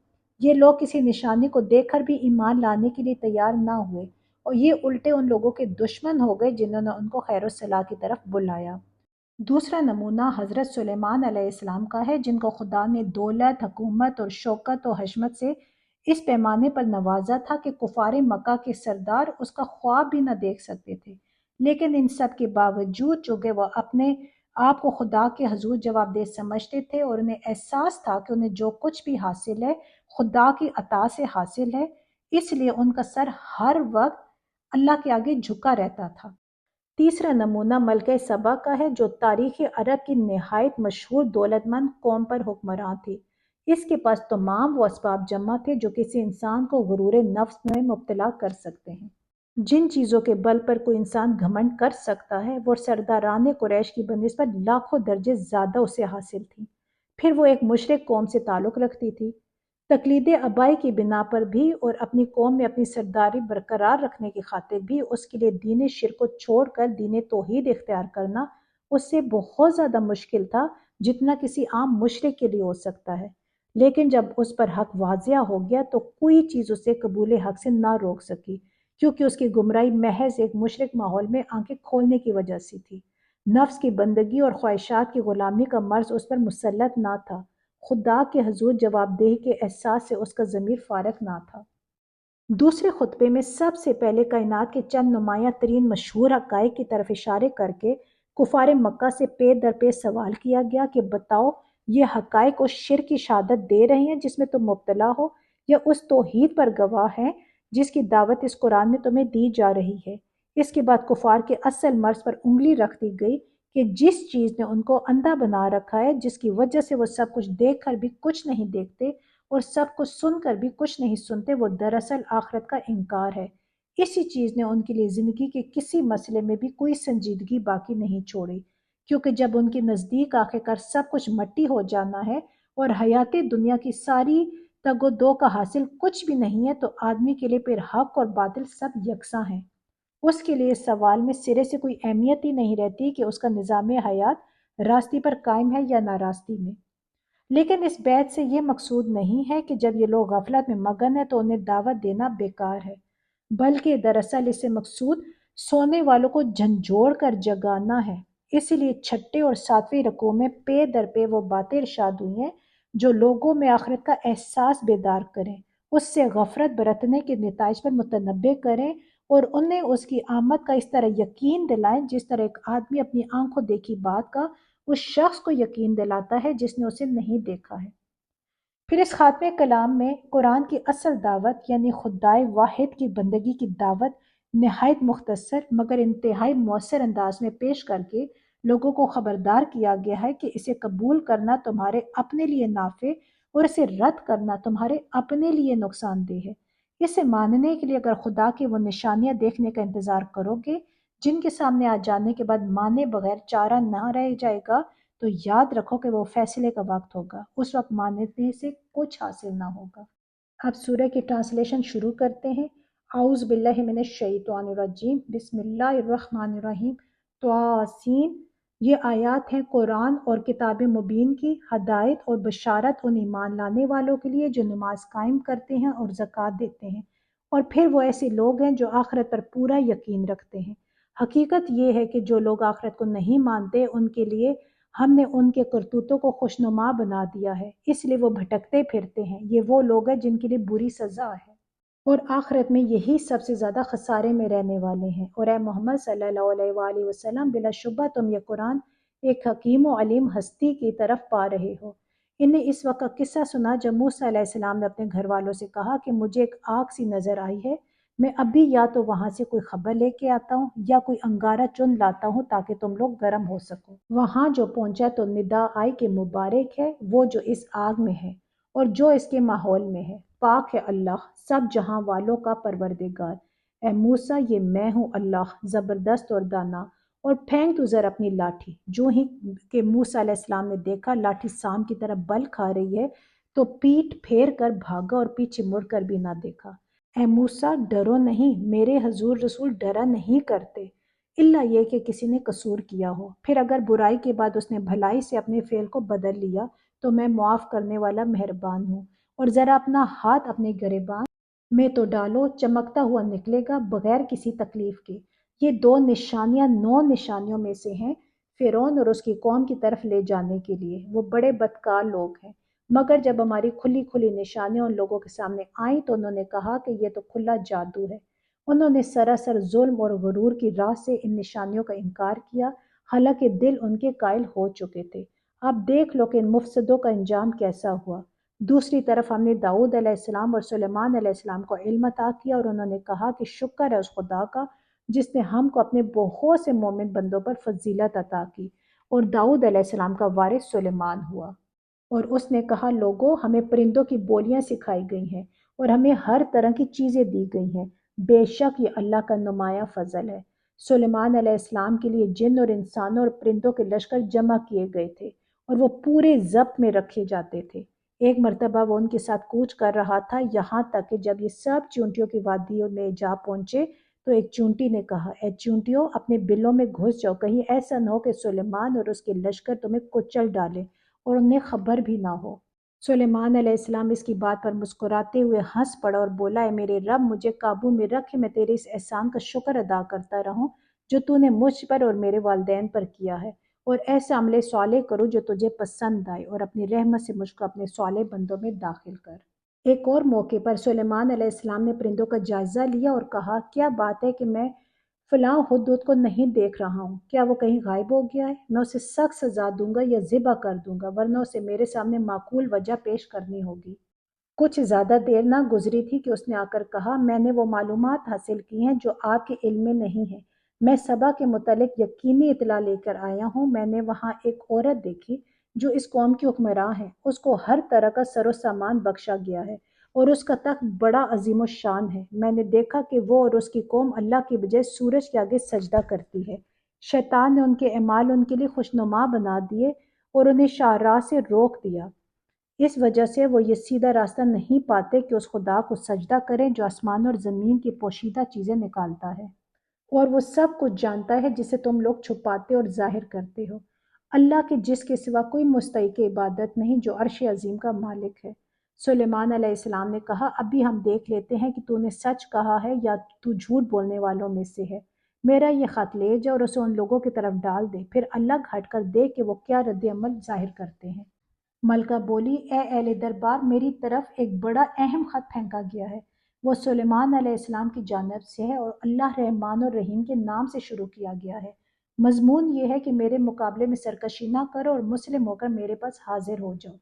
یہ لوگ کسی نشانی کو دیکھ کر بھی ایمان لانے کے لیے تیار نہ ہوئے، اور یہ الٹے ان لوگوں کے دشمن ہو گئے جنہوں نے ان کو خیر و صلاح کی طرف بلایا۔ دوسرا نمونہ حضرت سلیمان علیہ السلام کا ہے، جن کو خدا نے دولت، حکومت اور شوکت و حشمت سے اس پیمانے پر نوازا تھا کہ کفار مکہ کے سردار اس کا خواب بھی نہ دیکھ سکتے تھے، لیکن ان سب کے باوجود چونکہ وہ اپنے آپ کو خدا کے حضور جواب دہ سمجھتے تھے اور انہیں احساس تھا کہ انہیں جو کچھ بھی حاصل ہے خدا کی عطا سے حاصل ہے، اس لیے ان کا سر ہر وقت اللہ کے آگے جھکا رہتا تھا۔ تیسرا نمونہ ملکہ سبا کا ہے، جو تاریخ عرب کی نہایت مشہور دولت مند قوم پر حکمراں تھی۔ اس کے پاس تمام وہ اسباب جمع تھے جو کسی انسان کو غرور نفس میں مبتلا کر سکتے ہیں۔ جن چیزوں کے بل پر کوئی انسان گھمنڈ کر سکتا ہے وہ سرداران قریش کی بنسبت لاکھوں درجے زیادہ اسے حاصل تھی۔ پھر وہ ایک مشرک قوم سے تعلق رکھتی تھی۔ تقلید آبائی کی بنا پر بھی اور اپنی قوم میں اپنی سرداری برقرار رکھنے کی خاطر بھی اس کے لیے دین شرک کو چھوڑ کر دین توحید اختیار کرنا اس سے بہت زیادہ مشکل تھا جتنا کسی عام مشرک کے لیے ہو سکتا ہے۔ لیکن جب اس پر حق واضح ہو گیا تو کوئی چیز اسے قبول حق سے نہ روک سکی، کیونکہ اس کی گمراہی محض ایک مشرک ماحول میں آنکھیں کھولنے کی وجہ سے تھی۔ نفس کی بندگی اور خواہشات کی غلامی کا مرض اس پر مسلط نہ تھا، خدا کے حضور جواب دہی کے احساس سے اس کا ضمیر فارغ نہ تھا۔ دوسرے خطبے میں سب سے پہلے کائنات کے چند نمایاں ترین مشہور حقائق کی طرف اشارے کر کے کفار مکہ سے پے در پے سوال کیا گیا کہ بتاؤ، یہ حقائق اس شرک کی شہادت دے رہے ہیں جس میں تم مبتلا ہو، یا اس توحید پر گواہ ہیں جس کی دعوت اس قرآن میں تمہیں دی جا رہی ہے۔ اس کے بعد کفار کے اصل مرض پر انگلی رکھ دی گئی کہ جس چیز نے ان کو اندھا بنا رکھا ہے، جس کی وجہ سے وہ سب کچھ دیکھ کر بھی کچھ نہیں دیکھتے اور سب کچھ سن کر بھی کچھ نہیں سنتے، وہ دراصل آخرت کا انکار ہے۔ اسی چیز نے ان کے لیے زندگی کے کسی مسئلے میں بھی کوئی سنجیدگی باقی نہیں چھوڑی، کیونکہ جب ان کے نزدیک آخرکار سب کچھ مٹی ہو جانا ہے اور حیات دنیا کی ساری تگ و دو کا حاصل کچھ بھی نہیں ہے، تو آدمی کے لیے پھر حق اور باطل سب یکساں ہیں۔ اس کے لیے اس سوال میں سرے سے کوئی اہمیت ہی نہیں رہتی کہ اس کا نظام حیات راستی پر قائم ہے یا ناراستی میں۔ لیکن اس بیت سے یہ مقصود نہیں ہے کہ جب یہ لوگ غفلت میں مگن ہیں تو انہیں دعوت دینا بیکار ہے، بلکہ دراصل اس سے مقصود سونے والوں کو جھنجھوڑ کر جگانا ہے۔ اسی لیے 6 اور 7ویں رکوع میں پے در پے وہ باتیں ارشاد ہوئی ہیں جو لوگوں میں آخرت کا احساس بیدار کریں، اس سے غفلت برتنے کے نتائج پر متنبہ کریں اور انہیں اس کی آمد کا اس طرح یقین دلائیں جس طرح ایک آدمی اپنی آنکھوں دیکھی بات کا اس شخص کو یقین دلاتا ہے جس نے اسے نہیں دیکھا ہے۔ پھر اس خاتمے کلام میں قرآن کی اصل دعوت یعنی خدائے واحد کی بندگی کی دعوت نہایت مختصر مگر انتہائی مؤثر انداز میں پیش کر کے لوگوں کو خبردار کیا گیا ہے کہ اسے قبول کرنا تمہارے اپنے لیے نافع اور اسے رد کرنا تمہارے اپنے لیے نقصان دہ ہے۔ اسے ماننے کے لیے اگر خدا کی وہ نشانیاں دیکھنے کا انتظار کرو گے جن کے سامنے آ جانے کے بعد مانے بغیر چارہ نہ رہ جائے گا، تو یاد رکھو کہ وہ فیصلے کا وقت ہوگا، اس وقت ماننے سے کچھ حاصل نہ ہوگا۔ اب سورہ کی ٹرانسلیشن شروع کرتے ہیں۔ اعوذ باللہ من الشیطان الرجیم، بسم اللہ الرحمن الرحیم۔ تواسین، یہ آیات ہیں قرآن اور کتاب مبین کی، ہدایت اور بشارت ان ایمان لانے والوں کے لیے جو نماز قائم کرتے ہیں اور زکوٰۃ دیتے ہیں، اور پھر وہ ایسے لوگ ہیں جو آخرت پر پورا یقین رکھتے ہیں۔ حقیقت یہ ہے کہ جو لوگ آخرت کو نہیں مانتے ان کے لیے ہم نے ان کے کرتوتوں کو خوشنما بنا دیا ہے، اس لیے وہ بھٹکتے پھرتے ہیں۔ یہ وہ لوگ ہیں جن کے لیے بری سزا ہے، اور آخرت میں یہی سب سے زیادہ خسارے میں رہنے والے ہیں۔ اور اے محمد صلی اللہ علیہ وآلہ وسلم، بلا شبہ تم یہ قرآن ایک حکیم و علیم ہستی کی طرف پا رہے ہو۔ انہیں اس وقت کا قصہ سنا جب موسیٰ علیہ السلام نے اپنے گھر والوں سے کہا کہ مجھے ایک آگ سی نظر آئی ہے، میں ابھی یا تو وہاں سے کوئی خبر لے کے آتا ہوں یا کوئی انگارہ چن لاتا ہوں تاکہ تم لوگ گرم ہو سکو۔ وہاں جو پہنچا تو ندا آئی کہ مبارک ہے وہ جو اس آگ میں ہے اور جو اس کے ماحول میں ہے، پاک ہے اللہ سب جہاں والوں کا پروردگار۔ اے موسیٰ، یہ میں ہوں اللہ زبردست اور دانا، اور پھینک تو ذرا اپنی لاٹھی۔ جو ہی کہ موسیٰ علیہ السلام نے دیکھا لاٹھی سام کی طرف بل کھا رہی ہے تو پیٹھ پھیر کر بھاگا اور پیچھے مڑ کر بھی نہ دیکھا۔ اے موسیٰ، ڈرو نہیں، میرے حضور رسول ڈرا نہیں کرتے، الا یہ کہ کسی نے قصور کیا ہو، پھر اگر برائی کے بعد اس نے بھلائی سے اپنے فعل کو بدل لیا تو میں معاف کرنے والا مہربان ہوں۔ اور ذرا اپنا ہاتھ اپنے گریبان میں تو ڈالو، چمکتا ہوا نکلے گا بغیر کسی تکلیف کے۔ یہ 2 نشانیاں 9 نشانیوں میں سے ہیں فرعون اور اس کی قوم کی طرف لے جانے کے لیے۔ وہ بڑے بدکار لوگ ہیں، مگر جب ہماری کھلی کھلی نشانیاں ان لوگوں کے سامنے آئیں تو انہوں نے کہا کہ یہ تو کھلا جادو ہے۔ انہوں نے سراسر ظلم اور غرور کی راہ سے ان نشانیوں کا انکار کیا، حالانکہ دل ان کے قائل ہو چکے تھے۔ اب دیکھ لو کہ ان مفسدوں کا انجام کیسا ہوا۔ دوسری طرف ہم نے داؤد علیہ السلام اور سلیمان علیہ السلام کو علم عطا کیا، اور انہوں نے کہا کہ شکر ہے اس خدا کا جس نے ہم کو اپنے بہت سے مومن بندوں پر فضیلت عطا کی۔ اور داؤد علیہ السلام کا وارث سلیمان ہوا، اور اس نے کہا لوگوں، ہمیں پرندوں کی بولیاں سکھائی گئی ہیں اور ہمیں ہر طرح کی چیزیں دی گئی ہیں، بے شک یہ اللہ کا نمایاں فضل ہے۔ سلیمان علیہ السلام کے لیے جن اور انسانوں اور پرندوں کے لشکر جمع کیے گئے تھے اور وہ پورے ضبط میں رکھے جاتے تھے۔ ایک مرتبہ وہ ان کے ساتھ کوچ کر رہا تھا، یہاں تک کہ جب یہ سب چونٹیوں کی وادیوں میں جا پہنچے تو ایک چونٹی نے کہا، اے چونٹیوں، اپنے بلوں میں گھس جاؤ، کہیں ایسا نہ ہو کہ سلیمان اور اس کے لشکر تمہیں کچل ڈالے اور انہیں خبر بھی نہ ہو۔ سلیمان علیہ السلام اس کی بات پر مسکراتے ہوئے ہنس پڑا اور بولا، اے میرے رب، مجھے قابو میں رکھ، میں تیرے اس احسان کا شکر ادا کرتا رہوں جو تو نے مجھ پر اور میرے والدین پر کیا ہے، اور ایسا عمل صالح کرو جو تجھے پسند آئے، اور اپنی رحمت سے مجھ کو اپنے صالح بندوں میں داخل کر۔ ایک اور موقع پر سلیمان علیہ السلام نے پرندوں کا جائزہ لیا اور کہا، کیا بات ہے کہ میں فلاں ہدہد کو نہیں دیکھ رہا ہوں، کیا وہ کہیں غائب ہو گیا ہے؟ میں اسے سخت سزا دوں گا یا ذبح کر دوں گا، ورنہ اسے میرے سامنے معقول وجہ پیش کرنی ہوگی۔ کچھ زیادہ دیر نہ گزری تھی کہ اس نے آ کر کہا، میں نے وہ معلومات حاصل کی ہیں جو آپ کے علم میں نہیں ہیں۔ میں سبا کے متعلق یقینی اطلاع لے کر آیا ہوں۔ میں نے وہاں ایک عورت دیکھی جو اس قوم کی حکمراں ہے، اس کو ہر طرح کا سر و سامان بخشا گیا ہے اور اس کا تخت بڑا عظیم الشان ہے۔ میں نے دیکھا کہ وہ اور اس کی قوم اللہ کی بجائے سورج کے آگے سجدہ کرتی ہے۔ شیطان نے ان کے اعمال ان کے لیے خوشنما بنا دیے اور انہیں شاہراہ سے روک دیا۔ اس وجہ سے وہ یہ سیدھا راستہ نہیں پاتے کہ اس خدا کو سجدہ کریں جو آسمان اور زمین کی پوشیدہ چیزیں نکالتا ہے اور وہ سب کچھ جانتا ہے جسے تم لوگ چھپاتے اور ظاہر کرتے ہو، اللہ کے جس کے سوا کوئی مستحق عبادت نہیں جو عرش عظیم کا مالک ہے۔ سلیمان علیہ السلام نے کہا، ابھی ہم دیکھ لیتے ہیں کہ تو نے سچ کہا ہے یا تو جھوٹ بولنے والوں میں سے ہے۔ میرا یہ خط لے جا اور اسے ان لوگوں کی طرف ڈال دے، پھر الگ ہٹ کر دیکھ کہ وہ کیا رد عمل ظاہر کرتے ہیں۔ ملکہ بولی، اے اہل دربار، میری طرف ایک بڑا اہم خط پھینکا گیا ہے۔ وہ سلیمان علیہ السلام کی جانب سے ہے اور اللہ رحمان اور رحیم کے نام سے شروع کیا گیا ہے۔ مضمون یہ ہے کہ میرے مقابلے میں سرکشی نہ کرو اور مسلم ہو کر میرے پاس حاضر ہو جاؤ۔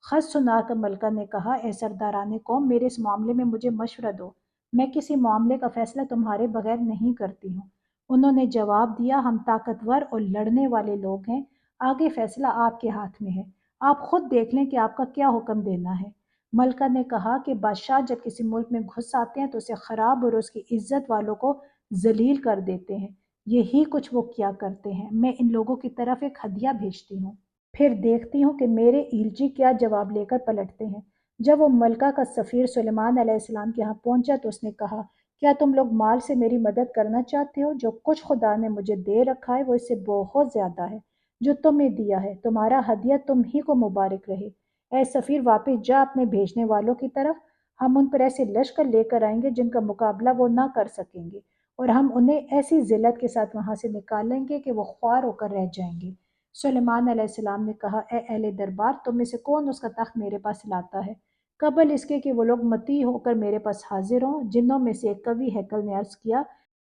خط سنا کر ملکہ نے کہا، اے سرداران قوم، میرے اس معاملے میں مجھے مشورہ دو، میں کسی معاملے کا فیصلہ تمہارے بغیر نہیں کرتی ہوں۔ انہوں نے جواب دیا، ہم طاقتور اور لڑنے والے لوگ ہیں، آگے فیصلہ آپ کے ہاتھ میں ہے، آپ خود دیکھ لیں کہ آپ کا کیا حکم دینا ہے۔ ملکہ نے کہا کہ بادشاہ جب کسی ملک میں گھس آتے ہیں تو اسے خراب اور اس کی عزت والوں کو ذلیل کر دیتے ہیں، یہی کچھ وہ کیا کرتے ہیں۔ میں ان لوگوں کی طرف ایک ہدیہ بھیجتی ہوں، پھر دیکھتی ہوں کہ میرے ایلچی کیا جواب لے کر پلٹتے ہیں۔ جب وہ ملکہ کا سفیر سلیمان علیہ السلام کے ہاں پہنچا تو اس نے کہا کیا تم لوگ مال سے میری مدد کرنا چاہتے ہو؟ جو کچھ خدا نے مجھے دے رکھا ہے وہ اس سے بہت زیادہ ہے جو تمہیں دیا ہے۔ تمہارا ہدیہ تم ہی کو مبارک رہے۔ اے سفیر، واپس جا اپنے بھیجنے والوں کی طرف۔ ہم ان پر ایسے لشکر لے کر آئیں گے جن کا مقابلہ وہ نہ کر سکیں گے، اور ہم انہیں ایسی ذلت کے ساتھ وہاں سے نکالیں گے کہ وہ خوار ہو کر رہ جائیں گے۔ سلیمان علیہ السلام نے کہا، اے اہل دربار، تم میں سے کون اس کا تخت میرے پاس لاتا ہے قبل اس کے کہ وہ لوگ مطیع ہو کر میرے پاس حاضر ہوں؟ جنوں میں سے ایک کوی ہیکل نے عرض کیا،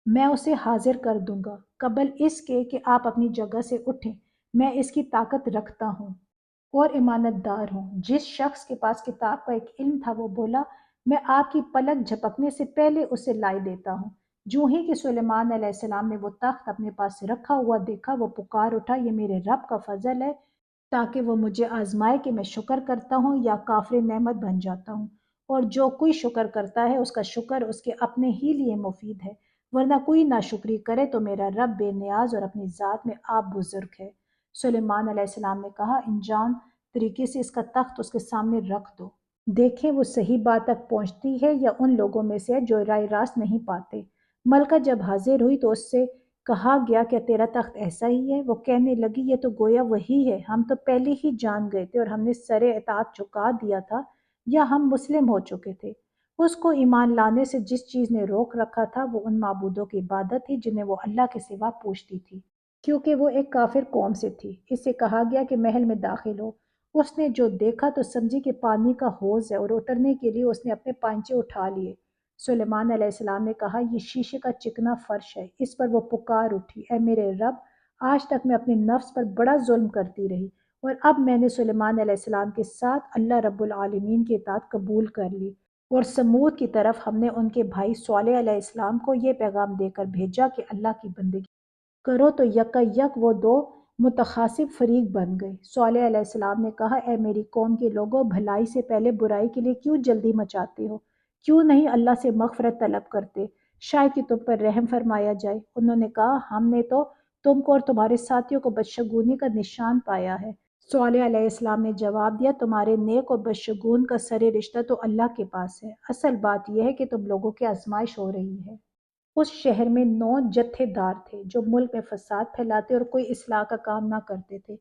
میں اسے حاضر کر دوں گا قبل اس کے کہ آپ اپنی جگہ سے اٹھیں۔ میں اس کی طاقت رکھتا ہوں اور امانت دار ہوں۔ جس شخص کے پاس کتاب کا ایک علم تھا وہ بولا، میں آپ کی پلک جھپکنے سے پہلے اسے لائی دیتا ہوں۔ جو ہی کہ سلیمان علیہ السلام نے وہ تخت اپنے پاس رکھا ہوا دیکھا، وہ پکار اٹھا، یہ میرے رب کا فضل ہے تاکہ وہ مجھے آزمائے کہ میں شکر کرتا ہوں یا کافر نعمت بن جاتا ہوں۔ اور جو کوئی شکر کرتا ہے اس کا شکر اس کے اپنے ہی لیے مفید ہے، ورنہ کوئی ناشکری کرے تو میرا رب بے نیاز اور اپنی ذات میں آپ بزرگ ہے۔ سلیمان علیہ السلام نے کہا، انجان طریقے سے اس کا تخت اس کے سامنے رکھ دو، دیکھیں وہ صحیح بات تک پہنچتی ہے یا ان لوگوں میں سے ہے جو رائے راست نہیں پاتے۔ ملکہ جب حاضر ہوئی تو اس سے کہا گیا، کیا تیرا تخت ایسا ہی ہے؟ وہ کہنے لگی، یہ تو گویا وہی ہے، ہم تو پہلے ہی جان گئے تھے اور ہم نے سر اطاعت جھکا دیا تھا یا ہم مسلم ہو چکے تھے۔ اس کو ایمان لانے سے جس چیز نے روک رکھا تھا وہ ان معبودوں کی عبادت تھی جنہیں وہ اللہ کے سوا پوجتی تھی، کیونکہ وہ ایک کافر قوم سے تھی۔ اس سے کہا گیا کہ محل میں داخل ہو۔ اس نے جو دیکھا تو سمجھی کہ پانی کا حوض ہے، اور اترنے کے لیے اس نے اپنے پانچے اٹھا لیے۔ سلیمان علیہ السلام نے کہا، یہ شیشے کا چکنا فرش ہے۔ اس پر وہ پکار اٹھی، اے میرے رب، آج تک میں اپنے نفس پر بڑا ظلم کرتی رہی، اور اب میں نے سلیمان علیہ السلام کے ساتھ اللہ رب العالمین کی اطاعت قبول کر لی۔ اور سمود کی طرف ہم نے ان کے بھائی صالح علیہ السلام کو یہ پیغام دے کر بھیجا کہ اللہ کی بندگی کرو، تو یکا یک وہ دو متخاصم فریق بن گئے۔ صالح علیہ السلام نے کہا، اے میری قوم کے لوگوں، بھلائی سے پہلے برائی کے لیے کیوں جلدی مچاتے ہو؟ کیوں نہیں اللہ سے مغفرت طلب کرتے، شاید کہ تم پر رحم فرمایا جائے؟ انہوں نے کہا، ہم نے تو تم کو اور تمہارے ساتھیوں کو بدشگونی کا نشان پایا ہے۔ صالح علیہ السلام نے جواب دیا، تمہارے نیک اور بدشگون کا سر رشتہ تو اللہ کے پاس ہے، اصل بات یہ ہے کہ تم لوگوں کی آزمائش ہو رہی ہے۔ اس شہر میں 9 جتھے دار تھے جو ملک میں فساد پھیلاتے اور کوئی اصلاح کا کام نہ کرتے تھے۔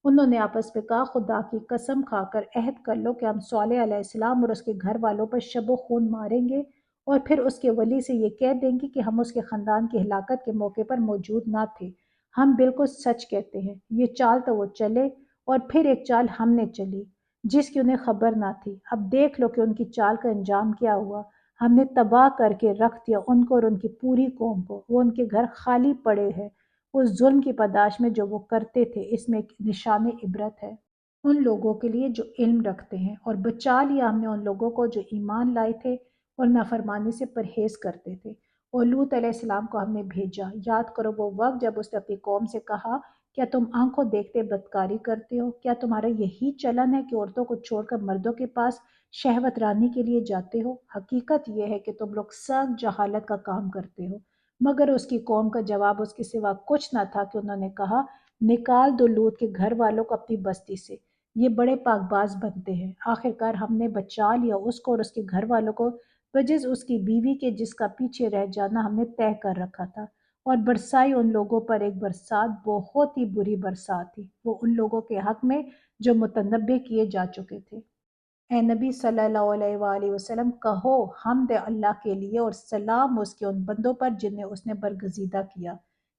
انہوں نے آپس میں کہا، خدا کی قسم کھا کر عہد کر لو کہ ہم صالح علیہ السلام اور اس کے گھر والوں پر شب و خون ماریں گے، اور پھر اس کے ولی سے یہ کہہ دیں گے کہ ہم اس کے خاندان کی ہلاکت کے موقع پر موجود نہ تھے۔ ہم بالکل سچ کہتے ہیں۔ یہ چال تو وہ چلے، اور پھر ایک چال ہم نے چلی جس کی انہیں خبر نہ تھی۔ اب دیکھ لو کہ ان کی چال کا انجام کیا ہوا۔ ہم نے تباہ کر کے رکھ دیا ان کو اور ان کی پوری قوم کو۔ وہ ان کے گھر خالی پڑے ہیں اس ظلم کی پاداش میں جو وہ کرتے تھے۔ اس میں ایک نشان عبرت ہے ان لوگوں کے لیے جو علم رکھتے ہیں، اور بچا لیا ہم نے ان لوگوں کو جو ایمان لائے تھے اور نافرمانی سے پرہیز کرتے تھے۔ اور لوط علیہ السلام کو ہم نے بھیجا۔ یاد کرو وہ وقت جب اس نے اپنی قوم سے کہا، کیا تم آنکھوں دیکھتے بدکاری کرتے ہو؟ کیا تمہارا یہی چلن ہے کہ عورتوں کو چھوڑ کر مردوں کے پاس شہوت رانی کے لیے جاتے ہو؟ حقیقت یہ ہے کہ تم لوگ سخت جہالت کا کام کرتے ہو۔ مگر اس کی قوم کا جواب اس کے سوا کچھ نہ تھا کہ انہوں نے کہا، نکال دو لوط کے گھر والوں کو اپنی بستی سے، یہ بڑے پاک باز بنتے ہیں۔ آخرکار ہم نے بچا لیا اس کو اور اس کے گھر والوں کو، بجز اس کی بیوی کے جس کا پیچھے رہ جانا ہم نے طے کر رکھا تھا۔ اور برسائی ان لوگوں پر ایک برسات، بہت ہی بری برسات تھی، وہ ان لوگوں کے حق میں جو متنبع کیے جا چکے تھے۔ اے نبی صلی اللہ علیہ وآلہ وسلم، کہو حمد اللہ کے لیے اور سلام اس کے ان بندوں پر جنہیں اس نے برگزیدہ کیا۔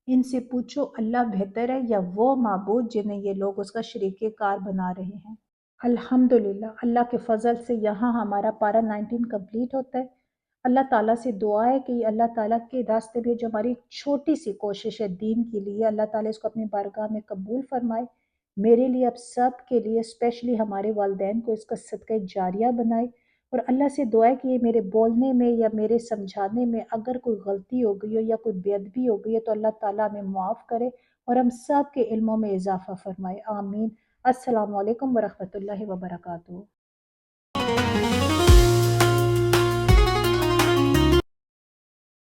ان سے پوچھو، اللہ بہتر ہے یا وہ معبود جنہیں یہ لوگ اس کا شریک کار بنا رہے ہیں؟ الحمدللہ، اللہ کے فضل سے یہاں ہمارا پارہ 19 کمپلیٹ ہوتا ہے۔ اللہ تعالیٰ سے دعا ہے کہ اللہ تعالیٰ کے راستے میں جو ہماری چھوٹی سی کوشش ہے دین کے لیے، اللہ تعالیٰ اس کو اپنی بارگاہ میں قبول فرمائے۔ میرے لیے، اب سب کے لیے، اسپیشلی ہمارے والدین کو اس کا صدقہ جاریہ بنائے۔ اور اللہ سے دعا ہے کہ یہ میرے بولنے میں یا میرے سمجھانے میں اگر کوئی غلطی ہو گئی ہو یا کوئی بے ادبی ہو گئی ہے تو اللہ تعالیٰ ہمیں معاف کرے اور ہم سب کے علموں میں اضافہ فرمائے، آمین۔ السلام علیکم ورحمۃ اللہ وبرکاتہ۔